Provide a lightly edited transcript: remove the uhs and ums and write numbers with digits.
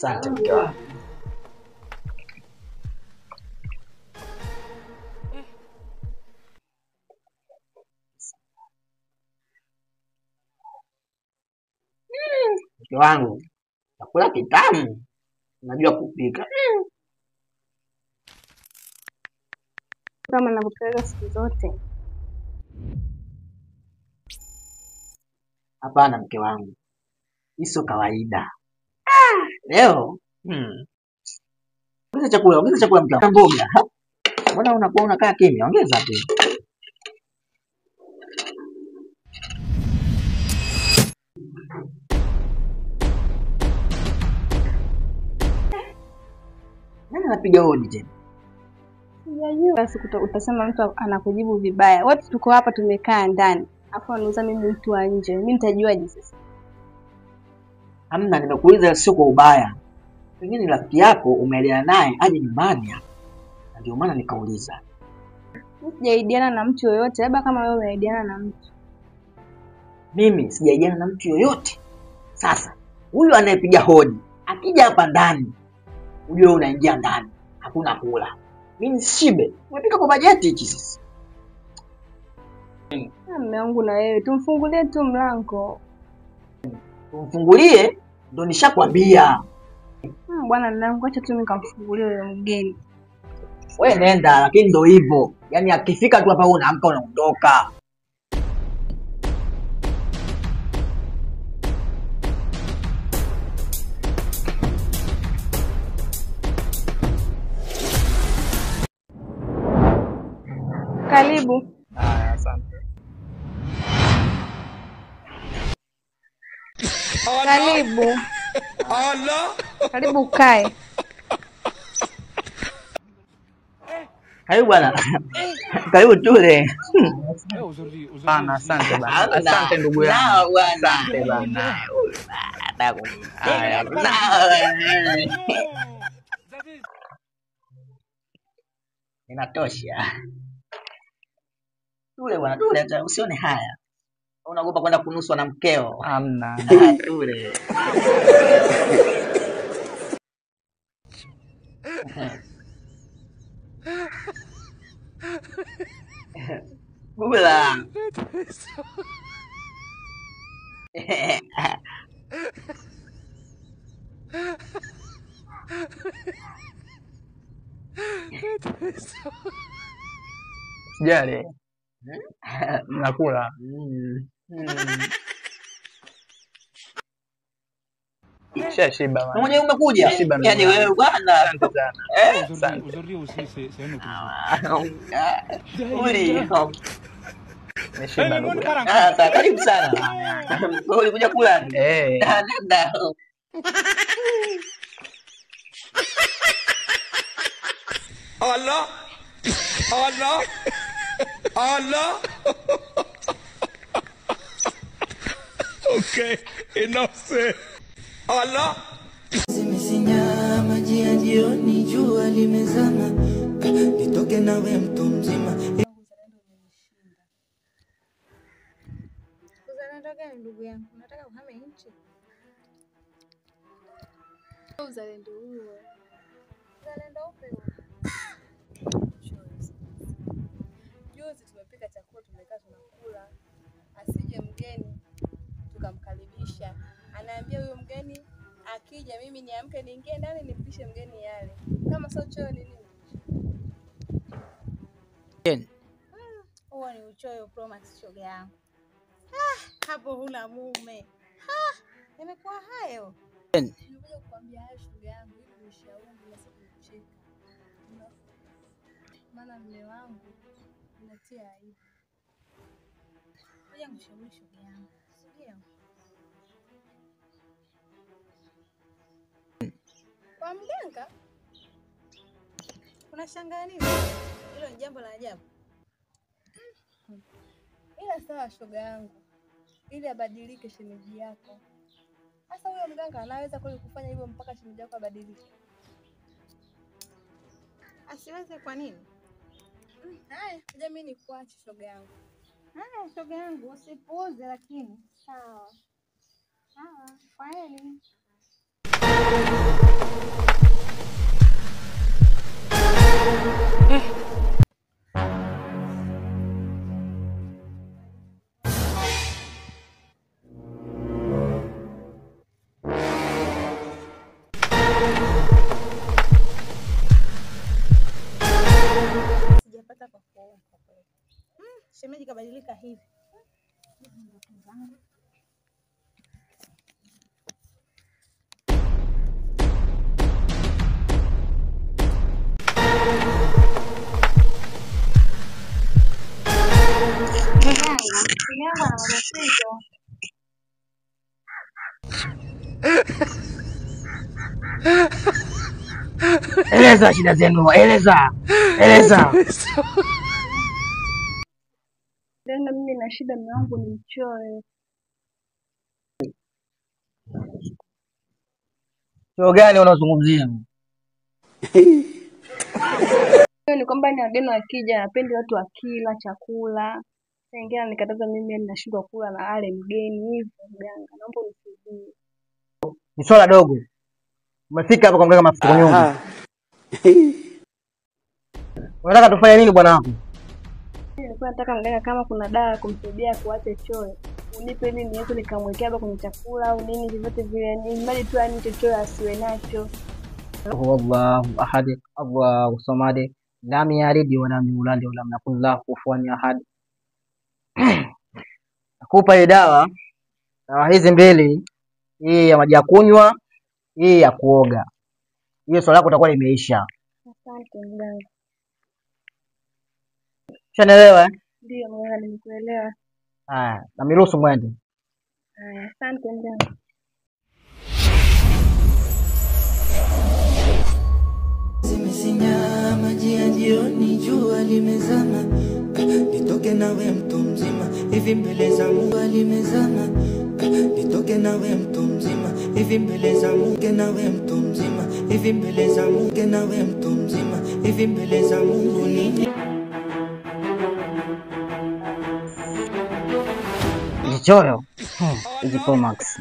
Asante mke wangu. Mke wangu, chakula kitamu. Unajua kupika. Kama nakupeleka siku zote. Hapana mke wangu. Hii sio kawaida. Leo, ongeza chakula mke wangu. Mboga. Mbona unakuwa unakaa kimya? Ongeza tu. Nani anapiga hodi tena? Sijajua. Basi utasema mtu anakujibu vibaya. Wote tuko hapa tumekaa ndani. Afu anauza mimi mtu wa nje. Mimi nitajuaje sasa? Hamna, nimekuuliza sio kwa ubaya. Pengine rafiki yako umeelewana naye aje nyumbani hapa. Ndio maana nikauliza. Mimi sijaidiana na mtu yoyote, labda kama wewe umeidiana na mtu. Mimi sijaidiana na mtu yoyote. Sasa, huyu anayepiga hodi, akija hapa ndani, ujue unaingia ndani. Hakuna kula. Mimi shibe. Umepika kwa bajeti hichi sasa. Mume wangu na wewe, tumfungulie tu mlango. Tumfungulie? Ndio nishakwambia. Bwana nangu, acha tu mimi nikamfungulie yule mgeni. Wewe nenda, lakini ndio hivyo. Yaani akifika tu hapa unaamka unaondoka. Karibu. Asante. Karibu. Allah. Karibu kae. Karibu bwana. Karibu tule. Asante bana. Asante ndugu yangu. Asante bana. Inatosha. Tule bwana, tule hata usione haya. Unaogopa kwenda kunuswa na mkeo. Hamna. Tule. Gula. Sijali. Nakula. Shashiba bana. Mwenye umekuja? Yaani wewe bwana. Asante sana. Uli. Nimeshiba ndugu. Karibu sana. Wewe ulikuja kula? Nenda. Allah. Allah. Allah. Okay, enough said. Allah. Zimesinya maji ya jioni, jua limezama, nitoke nawe mtu mzima. Uzalendo gani ndugu yangu? Unataka uhame nchi? Uzalendo huo. Uzalendo upe huo. Juzi tumepika chakula, tumekaa tunakula. Asije mgeni tukamkaribisha. Anaambia huyo mgeni akija mimi niamke niingie ndani nimpishe mgeni yale. Kama sio choyo ni nini? Huo ni uchoyo Pro Max shoga yangu. Hapo huna mume. Imekuwa hayo. Nimekuja kukwambia hayo shoga yangu ili ushauri na sio kucheka. Maana mume wangu unatia aibu. Ngoja nishauri shoga yangu. Sio? Kwa mganga? Unashangaa nini? Hilo ni jambo la ajabu. Ila sawa shoga yangu. Ili abadilike shemeji yako. Sasa huyo mganga anaweza kweli kufanya hivyo mpaka shemeji yako abadilike? Asiweze kwa nini? Haya, ngoja mimi nikuache shoga yangu. Haya shoga yangu, usipuuze lakini. Sawa. Sawa, kwaheri. Sijapata kwa kuona kwa kweli. Shemeji kabadilika hivi. Eleza shida zenu, eleza. Tena mimi na shida, mume wangu ni mchoyo. Sio gani unazungumzia? Hiyo ni kwamba ni wageni wakija, napendi watu wakila chakula. Wengine anikataza mimi ninashindwa kula na ale mgeni hivyo mganga. Naomba unisaidie. Ni swala dogo. Umefika hapa kuongea mafuta nyingi. Unataka tufanye nini bwana wangu? Nilikuwa nataka mganga kama kuna dawa kumsaidia kuacha choyo. Unipe ili niweze nikamwekea hapa kwenye chakula au nini vyote vile. Ni mali tu ani choyo asiwe nacho. Allahu ahad, Allahu samad, lam yalid wa lam yulad wa lam yakul lahu kufuwan ahad. Nakupa hii dawa. Dawa hizi mbili, hii ya maji ya kunywa, hii ya kuoga. Hiyo swala lako itakuwa limeisha. Asante mganga. Unaelewa? Ndio mganga, nimekuelewa. Haya, na miruhusu mwende. Haya, asante mganga. Zimesinya maji ya jioni, jua limezama, nitoke nawe mtu mzima hivi mbele za Mungu limezama, nitoke nawe mtu mzima hivi mbele za Mungu, nawe mtu mzima hivi mbele za Mungu, nawe mtu mzima hivi mbele za Mungu nini? Choyo. Hizi Pro Max.